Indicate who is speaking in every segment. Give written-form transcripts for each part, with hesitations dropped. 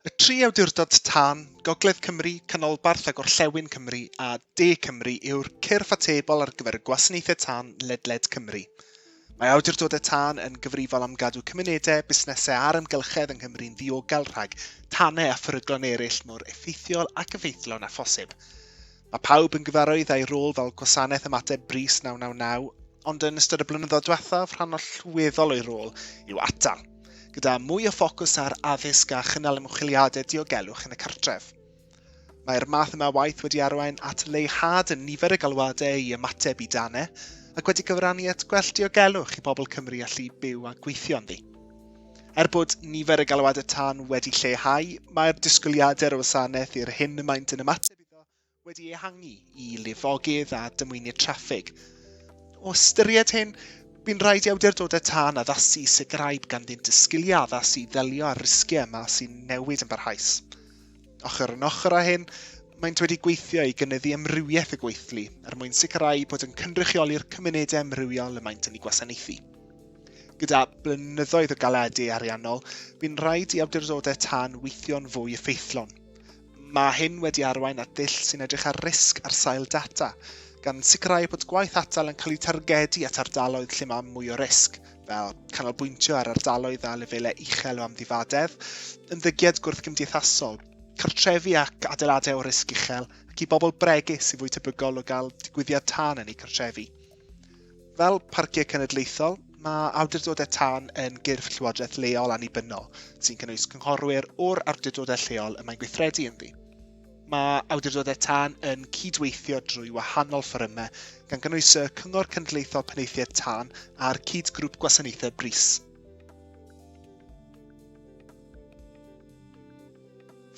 Speaker 1: Y tri awdurdod tân, Gogledd Cymru, Canolbarth a Gorllewin Cymru a De Cymru yw'r cyrff atebol ar gyfer y gwasanaethau tân ledled Cymru. Mae awdurdodau tân yn gyfrifol am gadw cymunedau, busnesau a'r ymgylchedd yng Nghymru'n ddiogel rhag tannau a phryglon eraill mor effeithiol ac effeithlon a phosib. Mae pawb yn gyfarwydd â'i rôl fel gwasanaeth ymateb brys 999, ond yn ystod y blynyddoedd diwethaf rhan allweddol o'i rôl yw atal, gyda mwy o ffocws ar addysg a chynnal ymchwiliadau diogelwch yn y cartref. Mae'r math yma waith wedi arwain at leihad yn nifer y galwadau i ymateb i dannau ac wedi cyfrannu at gwell diogelwch i bobl Cymru allu byw a gweithio ynddi. Bod nifer y galwadau tân wedi lleihau, mae'r disgwyliadau'r wasanaeth i'r hyn y maent yn ymateb iddo wedi ehangu i lifogydd a dymweiniad traffig. O ystyried hyn, bu'n rhaid i awdurdodau tân addasu sicrhau ganddynt y sgiliau addasu i ddelio â'r risgiau yma sy'n newid yn barhaus. Ochr yn ochr â hyn, maent wedi gweithio i gynyddu amrywiaeth y gweithlu mwyn sicrhau bod yn cynrychioli'r cymunedau amrywiol y maent yn ei gwasanaethu. Gyda blynyddoedd o galedu ariannol, bu'n rhaid i awdurdodau tân weithio'n fwy effeithlon. Mae hyn wedi arwain at ddull sy'n edrych ar risg ar sail data, gan sicrhau bod gwaith atal yn cael ei targedu at ardaloedd lle mae mwy o risg, fel canolbwyntio ar ardaloedd a lefelau uchel o amddifadedd, ymddygiad gwrthgymdeithasol, cartrefi ac adeiladau o risg uchel, ac i bobl bregus sy'n fwy tebygol o gael digwyddiad tân yn eu cartrefi. Fel parciau cenedlaethol, mae awdurdodau tân yn gyrff llywodraeth leol annibynnol, sy'n cynnwys cynghorwyr o'r awdurdodau lleol y mae'n gweithredu ynddi. Mae awdurdodau tân yn cydweithio drwy wahanol fforymau gan gynnwys y Cyngor Cenedlaethol Penaethiaid Tân a'r Cydgrŵp Gwasanaethau Brys.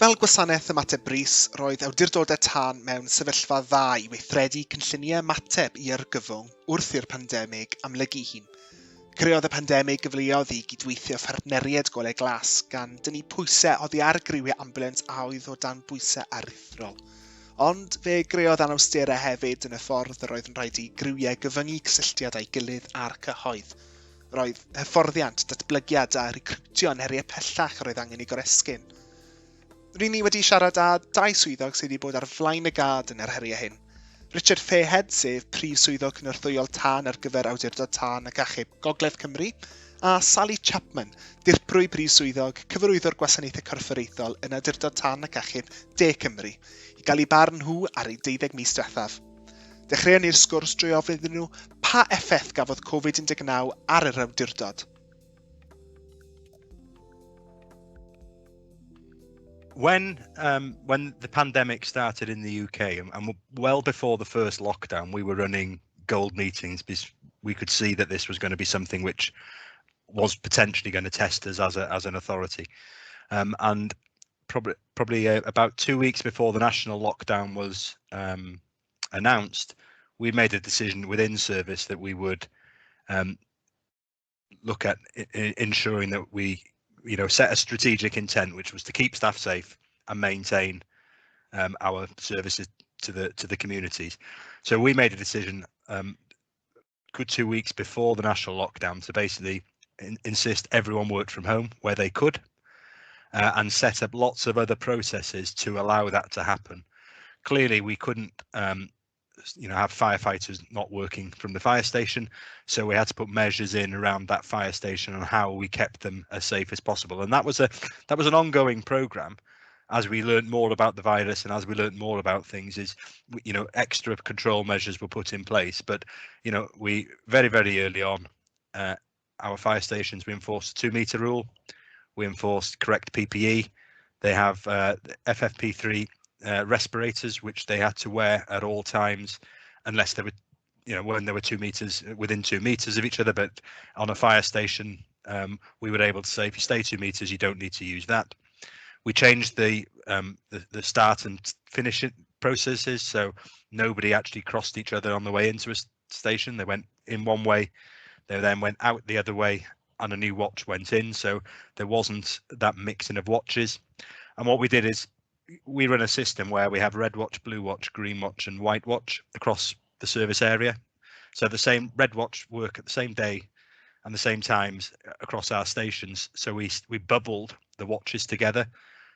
Speaker 1: Fel gwasanaeth ymateb brys, roedd awdurdodau tân mewn sefyllfa dda i weithredu cynlluniau ymateb i argyfwng wrth i'r pandemig amlygu hun. Creodd y pandemig gyfleoedd i gydweithio phartneriaid golau glas gan dynnu pwysau oddi ar grywiau ambulans a oedd o dan bwysau aruthrol. Ond fe greodd anawsterau hefyd yn y ffordd yr oedd yn rhaid i grywiau gyfyngu cysylltiad â'i gilydd a'r cyhoedd. Roedd hyfforddiant, datblygiad a recriwtio yn heriau pellach yr oedd angen i goresgyn. Rydyn ni wedi siarad â 2 swyddog sydd wedi bod ar flaen y gad yn yr heriau hyn. Richard Effaith, sef prif swyddog cynorthwyol tân ar gyfer awdurdod tân ac achub Gogledd Cymru, a Sally Chapman, dirprwy prif swyddog cyfarwyddwr gwasanaethau corfforaethol yn awdurdod tân ac achub De Cymru, i gael ei barn nhw ar ei 12 mis diwethaf. Dechreuon ni'r sgwrs drwy ofyn iddyn nhw pa effaith gafodd COVID-19 ar yr awdurdod.
Speaker 2: When the pandemic started in the UK, and well before the first lockdown, we were running gold meetings because we could see that this was going to be something which was potentially going to test us as an authority. And probably about 2 weeks before the national lockdown was announced, we made a decision within service that we would look at ensuring that we set a strategic intent, which was to keep staff safe and maintain our services to the communities. So we made a decision good 2 weeks before the national lockdown to basically insist everyone worked from home where they could, and set up lots of other processes to allow that to happen. Clearly, we couldn't have firefighters not working from the fire station, so we had to put measures in around that fire station and how we kept them as safe as possible. And that was an ongoing program. As we learned more about the virus and as we learned more about things, extra control measures were put in place. But we very, very early on, our fire stations, we enforced the 2-meter rule. We enforced correct PPE. They have FFP3 respirators, which they had to wear at all times, unless they were, when they were 2 meters within 2 meters of each other. But on a fire station, we were able to say, if you stay 2 meters, you don't need to use that. We changed the start and finish processes, so nobody actually crossed each other on the way into a station. They went in one way, they then went out the other way, and a new watch went in, so there wasn't that mixing of watches. And what we did is we run a system where we have red watch, blue watch, green watch and white watch across the service area. So the same red watch work at the same day and the same times across our stations. So we bubbled the watches together.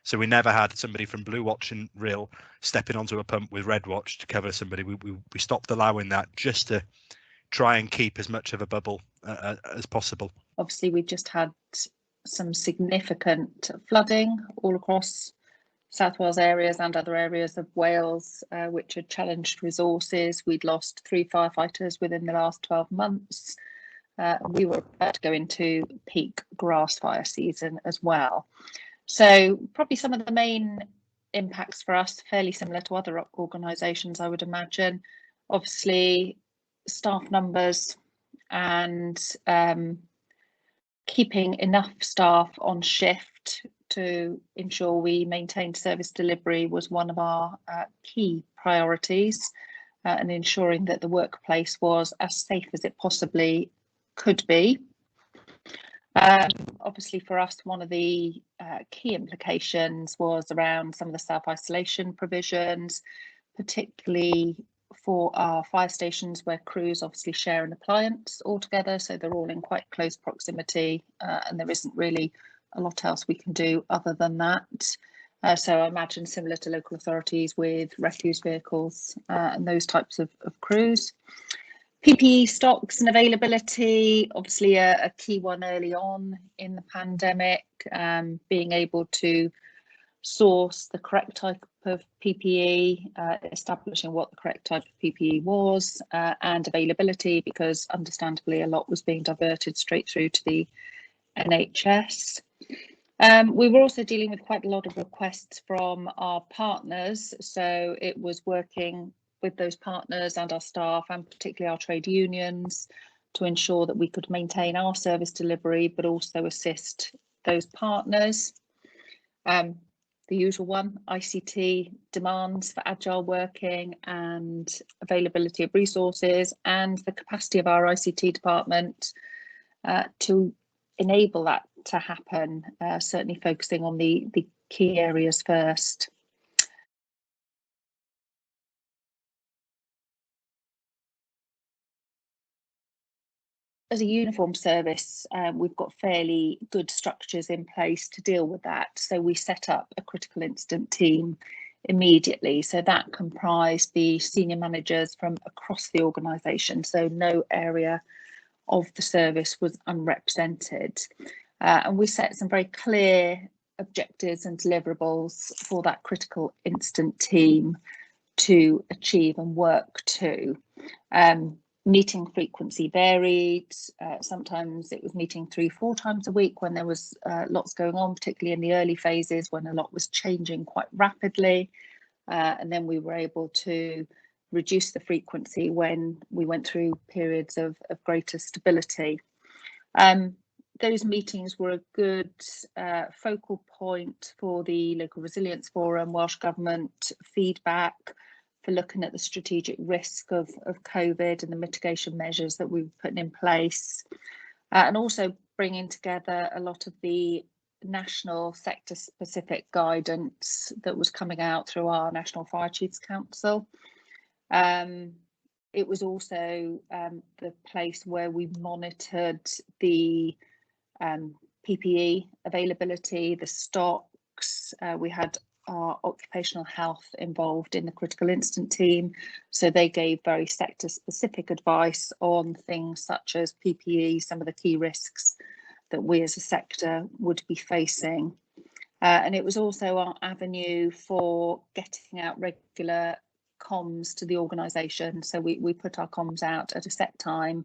Speaker 2: So we never had somebody from Blue Watch and Rill stepping onto a pump with Red Watch to cover somebody. We stopped allowing that, just to try and keep as much of a bubble as possible.
Speaker 3: Obviously, we just had some significant flooding all across South Wales areas and other areas of Wales, which had challenged resources. We'd lost 3 firefighters within the last 12 months. We were about to go into peak grass fire season as well. So probably some of the main impacts for us, fairly similar to other organisations, I would imagine. Obviously, staff numbers and keeping enough staff on shift to ensure we maintained service delivery was one of our key priorities, and ensuring that the workplace was as safe as it possibly could be. Obviously for us, one of the key implications was around some of the self-isolation provisions, particularly for our fire stations where crews obviously share an appliance altogether, so they're all in quite close proximity, and there isn't really a lot else we can do other than that. So I imagine similar to local authorities with refuse vehicles and those types of crews. PPE stocks and availability, obviously a key one early on in the pandemic, being able to source the correct type of PPE, establishing what the correct type of PPE was, and availability, because understandably a lot was being diverted straight through to the NHS. We were also dealing with quite a lot of requests from our partners, so it was working with those partners and our staff, and particularly our trade unions, to ensure that we could maintain our service delivery but also assist those partners. The usual one, ICT demands for agile working and availability of resources, and the capacity of our ICT department to enable that to happen, certainly focusing on the key areas first. As a uniform service, we've got fairly good structures in place to deal with that. So we set up a critical incident team immediately. So that comprised the senior managers from across the organisation. So no area of the service was unrepresented. And we set some very clear objectives and deliverables for that critical incident team to achieve and work to. Meeting frequency varied. Sometimes it was meeting 3-4 times a week when there was lots going on, particularly in the early phases when a lot was changing quite rapidly. And then we were able to reduce the frequency when we went through periods of greater stability. Those meetings were a good focal point for the Local Resilience Forum, Welsh Government feedback, for looking at the strategic risk of COVID and the mitigation measures that we were putting in place, and also bringing together a lot of the national sector specific guidance that was coming out through our National Fire Chiefs Council. It was also the place where we monitored the PPE availability, the stocks. We had our occupational health involved in the critical incident team, so they gave very sector specific advice on things such as PPE, some of the key risks that we as a sector would be facing. And it was also our avenue for getting out regular comms to the organisation. So we put our comms out at a set time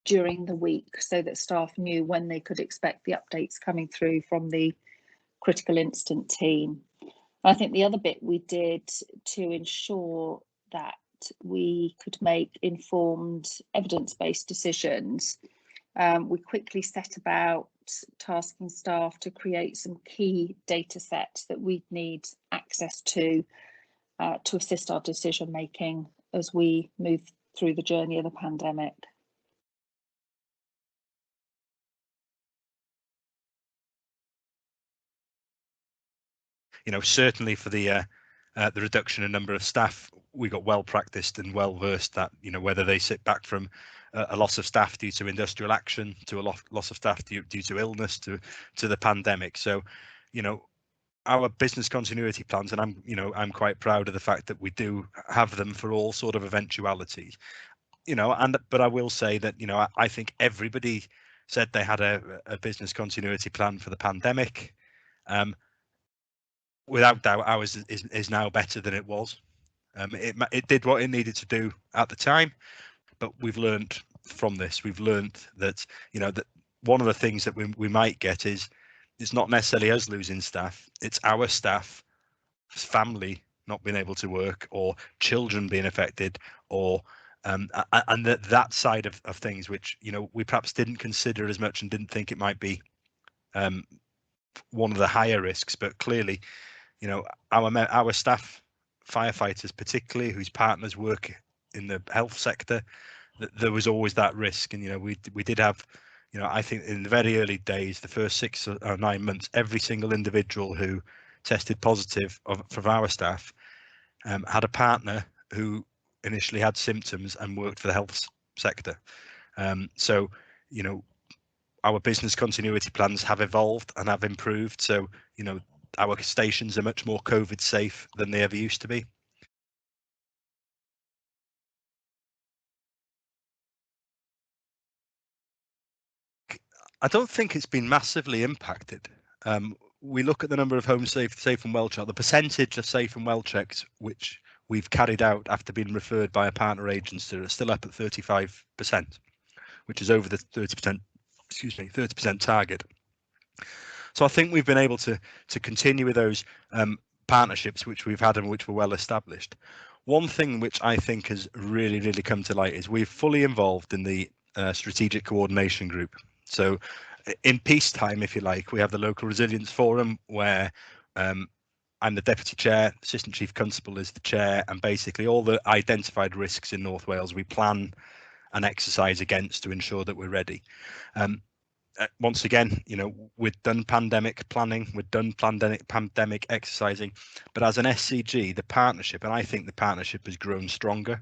Speaker 3: during the week so that staff knew when they could expect the updates coming through from the critical incident team. I think the other bit we did to ensure that we could make informed evidence-based decisions, we quickly set about tasking staff to create some key data sets that we'd need access to assist our decision making as we move through the journey of the pandemic.
Speaker 2: You know, certainly for the reduction in number of staff, we got well practiced and well versed that, you know, whether they sit back from a loss of staff due to industrial action, to a loss of staff due to illness, to the pandemic. So, you know, our business continuity plans, and I'm quite proud of the fact that we do have them for all sort of eventualities. You know, but I will say that, you know, I think everybody said they had a business continuity plan for the pandemic. Without doubt, ours is now better than it was. It did what it needed to do at the time, but we've learned from this. We've learned that, you know, that one of the things that we might get is it's not necessarily us losing staff, it's our staff, family not being able to work, or children being affected, or and that side of things, which, you know, we perhaps didn't consider as much and didn't think it might be one of the higher risks, but clearly, you know, our staff, firefighters particularly, whose partners work in the health sector, there was always that risk. And, you know, we did have, you know, I think in the very early days, the first 6 or 9 months, every single individual who tested positive from our staff had a partner who initially had symptoms and worked for the health sector. So, you know, our business continuity plans have evolved and have improved. So, you know, our stations are much more COVID safe than they ever used to be. I don't think it's been massively impacted. We look at the number of homes safe and well checked, the percentage of safe and well checks which we've carried out after being referred by a partner agency are still up at 35%, which is over the 30% target. So I think we've been able to continue with those partnerships which we've had and which were well established. One thing which I think has really come to light is we're fully involved in the strategic coordination group. So in peacetime, if you like, we have the local resilience forum where I'm the deputy chair, assistant chief constable is the chair, and basically all the identified risks in North Wales we plan and exercise against to ensure that we're ready. Once again, you know, we've done pandemic planning, we've done pandemic exercising, but as an SCG, the partnership, and I think the partnership has grown stronger.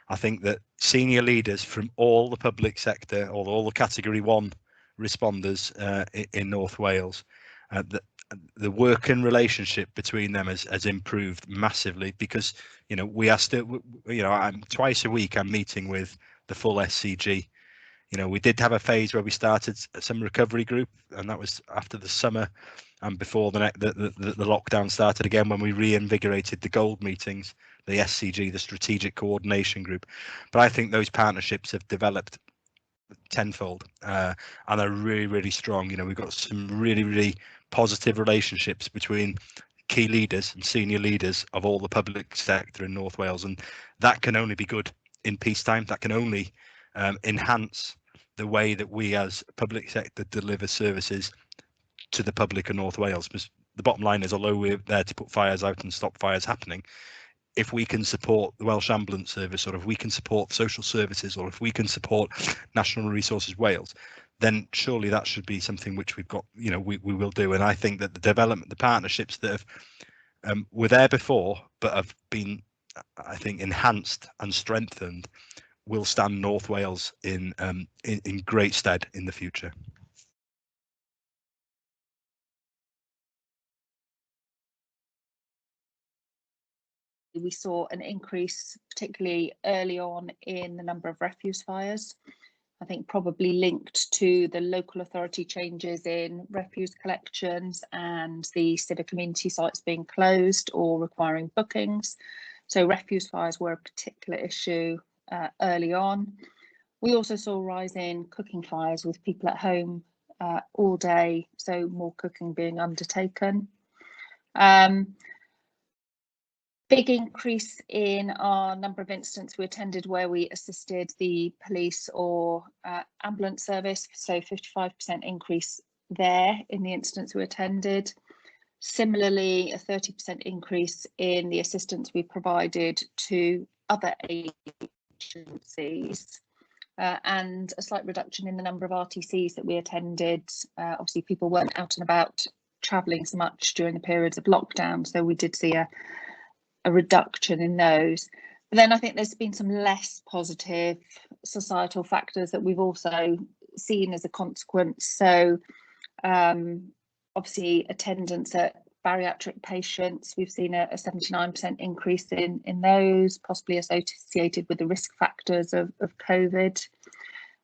Speaker 2: I think that senior leaders from all the public sector, or all the category 1 responders in North Wales, the working relationship between them has improved massively, because, you know, we are still, you know, I'm twice a week I'm meeting with the full SCG. You know, we did have a phase where we started some recovery group, and that was after the summer and before the lockdown started again, when we reinvigorated the gold meetings, the SCG, the strategic coordination group. But I think those partnerships have developed tenfold and are really strong. You know, we've got some really positive relationships between key leaders and senior leaders of all the public sector in North Wales, and that can only be good in peacetime. That can only enhance the way that we as public sector deliver services to the public of North Wales. Because the bottom line is, although we're there to put fires out and stop fires happening, if we can support the Welsh Ambulance Service, or if we can support social services, or if we can support National Resources Wales, then surely that should be something which we've got, you know, we will do. And I think that the development, the partnerships that have were there before but have been, I think, enhanced and strengthened, will stand North Wales in great stead in the future.
Speaker 3: We saw an increase, particularly early on, in the number of refuse fires. I think probably linked to the local authority changes in refuse collections and the civic community sites being closed or requiring bookings. So refuse fires were a particular issue early on. We also saw a rise in cooking fires with people at home all day, so more cooking being undertaken. Big increase in our number of incidents we attended where we assisted the police or ambulance service, so 55% increase there in the incidents we attended. Similarly, a 30% increase in the assistance we provided to other agencies, and a slight reduction in the number of RTCs that we attended. Obviously, people weren't out and about travelling so much during the periods of lockdown, so we did see a reduction in those. But then I think there's been some less positive societal factors that we've also seen as a consequence. So obviously attendance at bariatric patients, we've seen a 79% increase in those, possibly associated with the risk factors of COVID.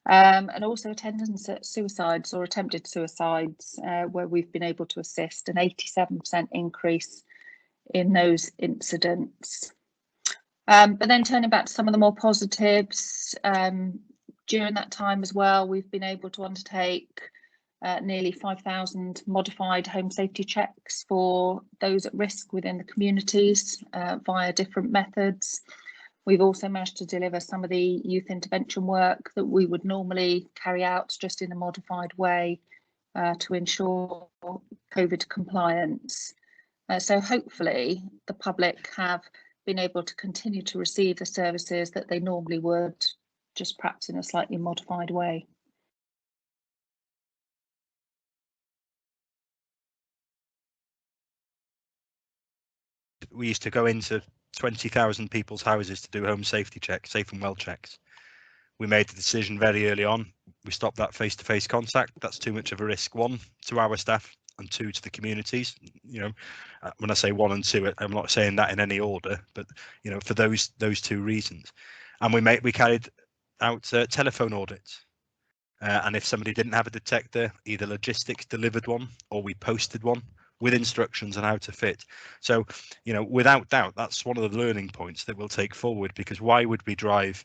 Speaker 3: And also attendance at suicides or attempted suicides, where we've been able to assist, an 87% increase in those incidents. But then turning back to some of the more positives, during that time as well, we've been able to undertake nearly 5,000 modified home safety checks for those at risk within the communities via different methods. We've also managed to deliver some of the youth intervention work that we would normally carry out just in a modified way to ensure COVID compliance. So hopefully the public have been able to continue to receive the services that they normally would, just perhaps in a slightly modified way.
Speaker 2: We used to go into 20,000 people's houses to do home safety checks, safe and well checks. We made the decision very early on. We stopped that face-to-face contact. That's too much of a risk, one, to our staff, and two, to the communities. You know, when I say one and two, I'm not saying that in any order, but you know, for those two reasons. And we carried out telephone audits. And if somebody didn't have a detector, either logistics delivered one or we posted one with instructions on how to fit. So, you know, without doubt, that's one of the learning points that we'll take forward, because why would we drive,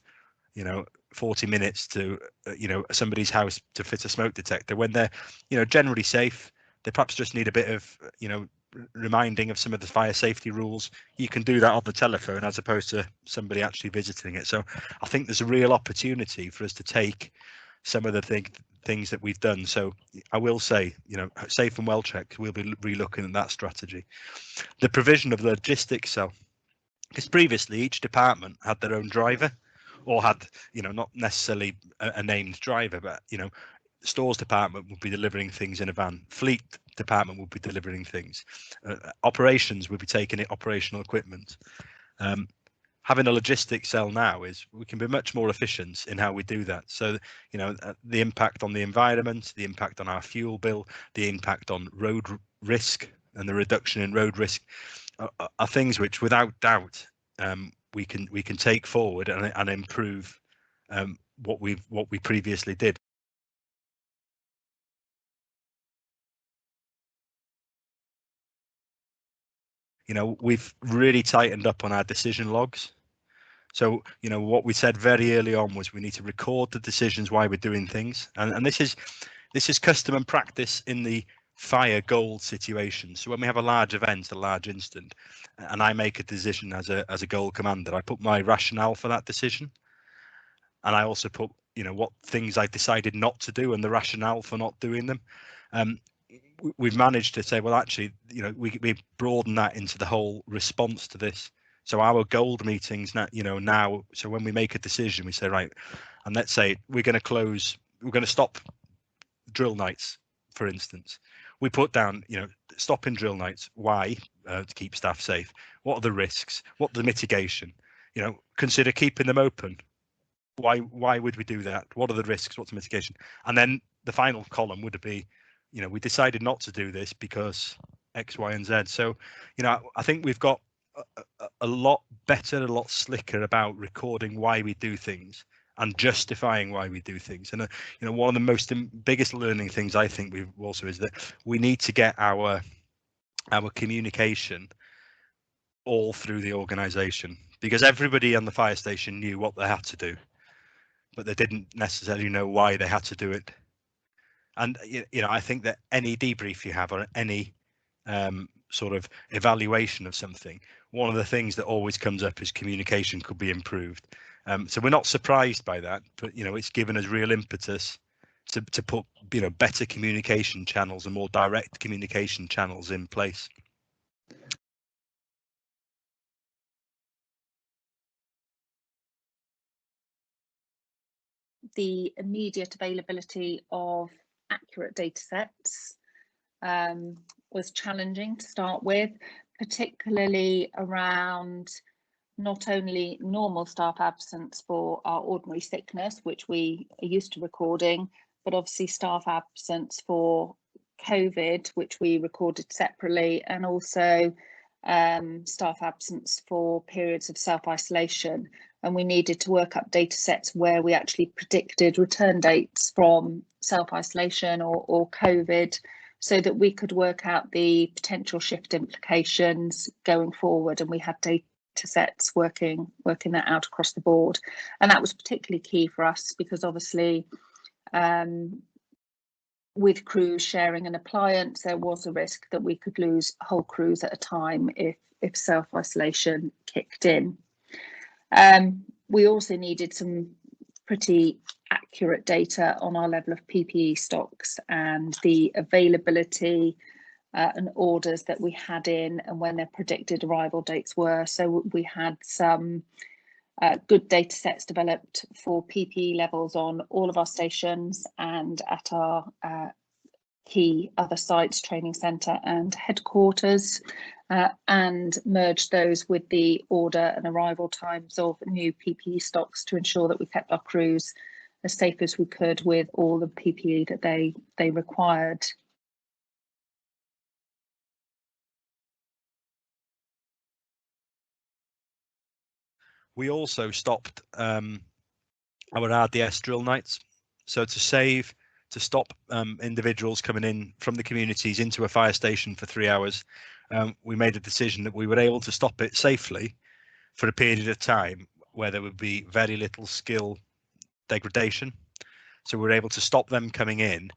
Speaker 2: you know, 40 minutes to, you know, somebody's house to fit a smoke detector when they're, you know, generally safe? They perhaps just need a bit of, you know, reminding of some of the fire safety rules. You can do that on the telephone as opposed to somebody actually visiting it. So I think there's a real opportunity for us to take some of the things that we've done. So I will say, you know, safe and well checks, we'll be re-looking at that strategy. The provision of the logistics cell, because previously each department had their own driver, or had, you know, not necessarily a named driver, but, you know, stores department would be delivering things in a van, fleet department would be delivering things, operations would be taking it operational equipment. Having a logistics cell now is we can be much more efficient in how we do that. So, you know, the impact on the environment, the impact on our fuel bill, the impact on road risk and the reduction in road risk are things which, without doubt, we can take forward and improve what we previously did. You know, we've really tightened up on our decision logs. So, you know, what we said very early on was we need to record the decisions why we're doing things, and this is custom and practice in the fire gold situation. So when we have a large event, a large incident, and I make a decision as a gold commander, I put my rationale for that decision, and I also put, you know, what things I decided not to do and the rationale for not doing them. We've managed to say, well, actually, you know, we broaden that into the whole response to this. So our gold meetings now, so when we make a decision, we say, right, and let's say we're going to stop drill nights, for instance. We put down, you know, stopping drill nights. Why? To keep staff safe. What are the risks? What are the mitigation? You know, consider keeping them open. Why would we do that? What are the risks? What's the mitigation? And then the final column would be, you know, we decided not to do this because X, Y, and Z. So, you know, I think we've got a lot better, a lot slicker about recording why we do things and justifying why we do things. And you know, one of the biggest learning things I think we've also is that we need to get our communication all through the organisation, because everybody on the fire station knew what they had to do, but they didn't necessarily know why they had to do it. And you know, I think that any debrief you have or any sort of evaluation of something, one of the things that always comes up is communication could be improved. So we're not surprised by that, but you know, it's given us real impetus to put, you know, better communication channels and more direct communication channels in place.
Speaker 3: The immediate availability of accurate data sets was challenging to start with, particularly around not only normal staff absence for our ordinary sickness, which we are used to recording, but obviously staff absence for COVID, which we recorded separately, and also staff absence for periods of self-isolation. And we needed to work up data sets where we actually predicted return dates from self-isolation or COVID, so that we could work out the potential shift implications going forward. And we had data sets working that out across the board. And that was particularly key for us because obviously with crews sharing an appliance, there was a risk that we could lose whole crews at a time if self-isolation kicked in. We also needed some pretty accurate data on our level of PPE stocks and the availability and orders that we had in and when their predicted arrival dates were. So we had some good data sets developed for PPE levels on all of our stations and at our key other sites, training centre and headquarters, and merged those with the order and arrival times of new PPE stocks to ensure that we kept our crews as safe as we could with all the PPE that they required.
Speaker 2: We also stopped our RDS drill nights. So to stop individuals coming in from the communities into a fire station for 3 hours, we made a decision that we were able to stop it safely for a period of time where there would be very little skill degradation. So we were able to stop them coming in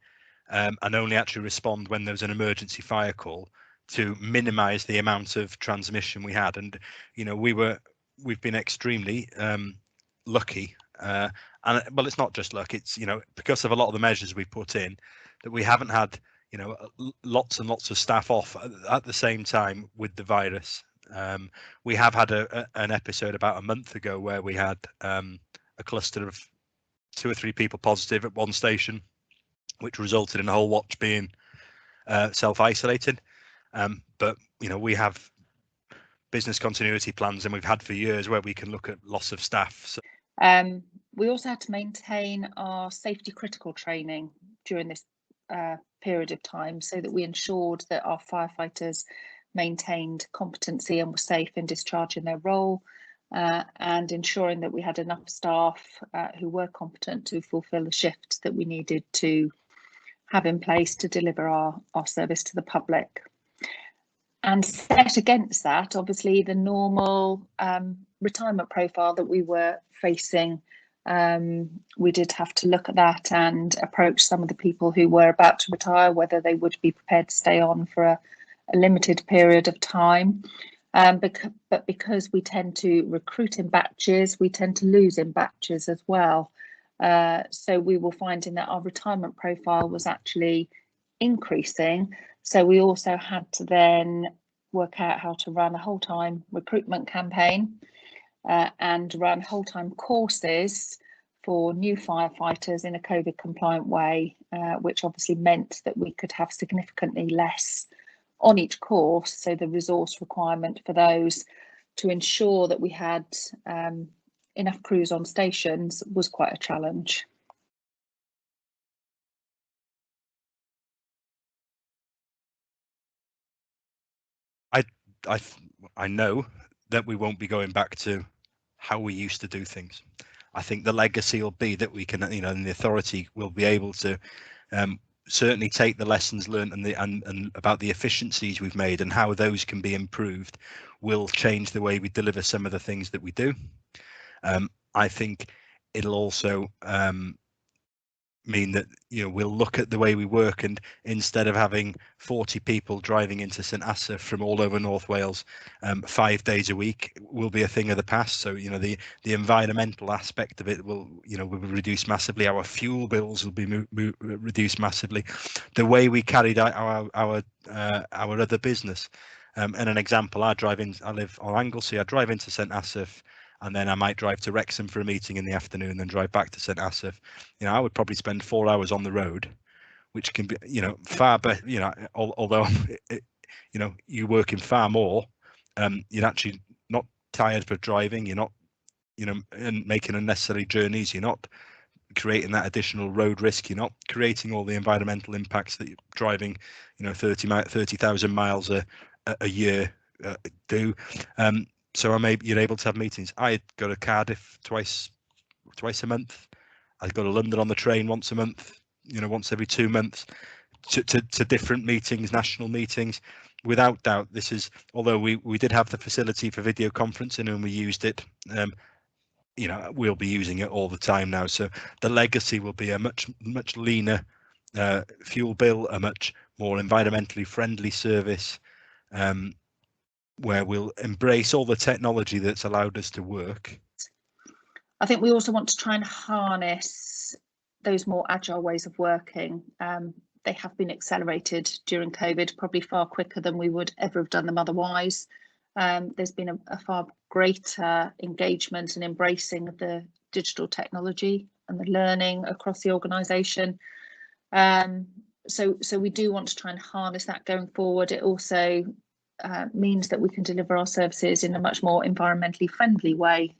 Speaker 2: and only actually respond when there was an emergency fire call to minimize the amount of transmission we had. And, you know, we've been extremely lucky. And well, it's not just luck, it's, you know, because of a lot of the measures we put in, that we haven't had, you know, lots and lots of staff off at the same time with the virus. We have had an episode about a month ago where we had a cluster of 2 or 3 people positive at one station, which resulted in the whole watch being self-isolated. But, you know, we have business continuity plans, and we've had for years, where we can look at loss of staff. So
Speaker 3: we also had to maintain our safety critical training during this period of time, so that we ensured that our firefighters maintained competency and were safe in discharging their role, and ensuring that we had enough staff who were competent to fulfil the shifts that we needed to have in place to deliver our service to the public. And set against that, obviously, the normal retirement profile that we were facing. We did have to look at that and approach some of the people who were about to retire, whether they would be prepared to stay on for a limited period of time. But because we tend to recruit in batches, we tend to lose in batches as well. So we were finding that our retirement profile was actually increasing. So we also had to then work out how to run a whole-time recruitment campaign and run whole-time courses for new firefighters in a COVID compliant way, which obviously meant that we could have significantly less on each course. So the resource requirement for those to ensure that we had enough crews on stations was quite a challenge.
Speaker 2: I know that we won't be going back to how we used to do things. I think the legacy will be that we can, you know, and the authority will be able to certainly take the lessons learned and about the efficiencies we've made and how those can be improved will change the way we deliver some of the things that we do. I think it'll also mean that, you know, we'll look at the way we work, and instead of having 40 people driving into St Asaph from all over North Wales 5 days a week will be a thing of the past. So, you know, the environmental aspect of it will, you know, will be reduced massively. Our fuel bills will be reduced massively. The way we carried out our other business. And an example, I live on Anglesey, I drive into St Asaph, and then I might drive to Wrexham for a meeting in the afternoon, then drive back to St Asaph. You know, I would probably spend 4 hours on the road, which can be, you know, far better. You know, although you know, you work in far more, you're actually not tired for driving, you're not, and making unnecessary journeys, you're not creating that additional road risk, you're not creating all the environmental impacts that you're driving 30,000 miles a year do. So you're able to have meetings. I go to Cardiff twice a month. I go to London on the train once a month, once every 2 months, to different meetings, national meetings. Without doubt, this is, although we did have the facility for video conferencing and we used it, we'll be using it all the time now. So the legacy will be a much leaner fuel bill, a much more environmentally friendly service, where we'll embrace all the technology that's allowed us to work.
Speaker 3: I think we also want to try and harness those more agile ways of working. They have been accelerated during COVID, probably far quicker than we would ever have done them otherwise. There's been a far greater engagement and embracing of the digital technology and the learning across the organisation. So we do want to try and harness that going forward. It also means that we can deliver our services in a much more environmentally friendly way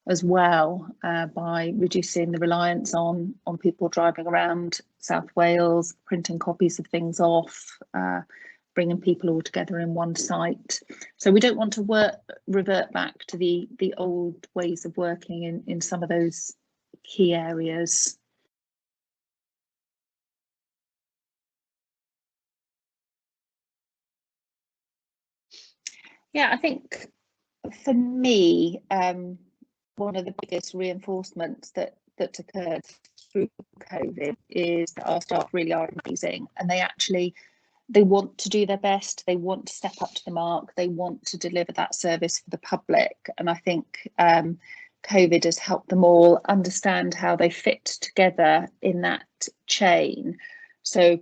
Speaker 3: as well, by reducing the reliance on people driving around South Wales, printing copies of things off, bringing people all together in one site. So we don't want to revert back to the old ways of working in some of those key areas. Yeah, I think for me, one of the biggest reinforcements that occurred through COVID is that our staff really are amazing, and they want to do their best, they want to step up to the mark, they want to deliver that service for the public. And I think COVID has helped them all understand how they fit together in that chain. So,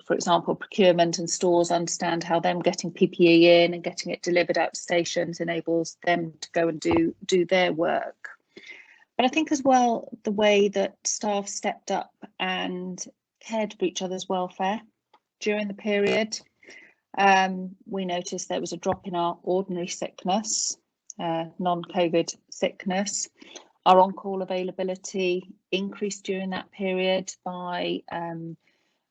Speaker 3: for example, procurement and stores understand how them getting PPE in and getting it delivered out to stations enables them to go and do their work. But I think as well, the way that staff stepped up and cared for each other's welfare during the period, we noticed there was a drop in our ordinary sickness, non-COVID sickness. Our on-call availability increased during that period by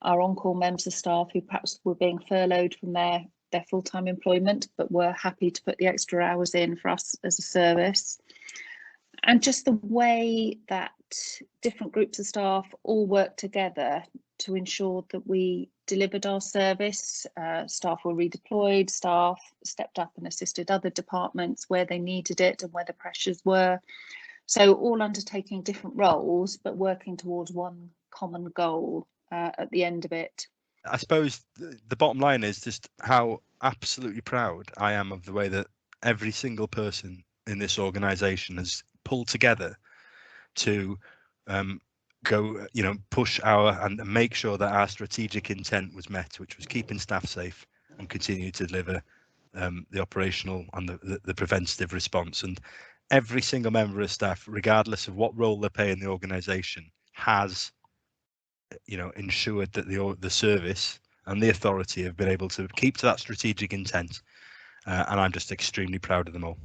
Speaker 3: our on-call members of staff who perhaps were being furloughed from their full-time employment, but were happy to put the extra hours in for us as a service. And just the way that different groups of staff all worked together to ensure that we delivered our service. Staff were redeployed, staff stepped up and assisted other departments where they needed it and where the pressures were. So all undertaking different roles, but working towards one common goal at the end of it.
Speaker 2: I suppose the bottom line is just how absolutely proud I am of the way that every single person in this organisation has pulled together to go, push and make sure that our strategic intent was met, which was keeping staff safe and continue to deliver the operational and the preventative response. And every single member of staff, regardless of what role they play in the organisation, has ensured that the service and the authority have been able to keep to that strategic intent, and I'm just extremely proud of them all.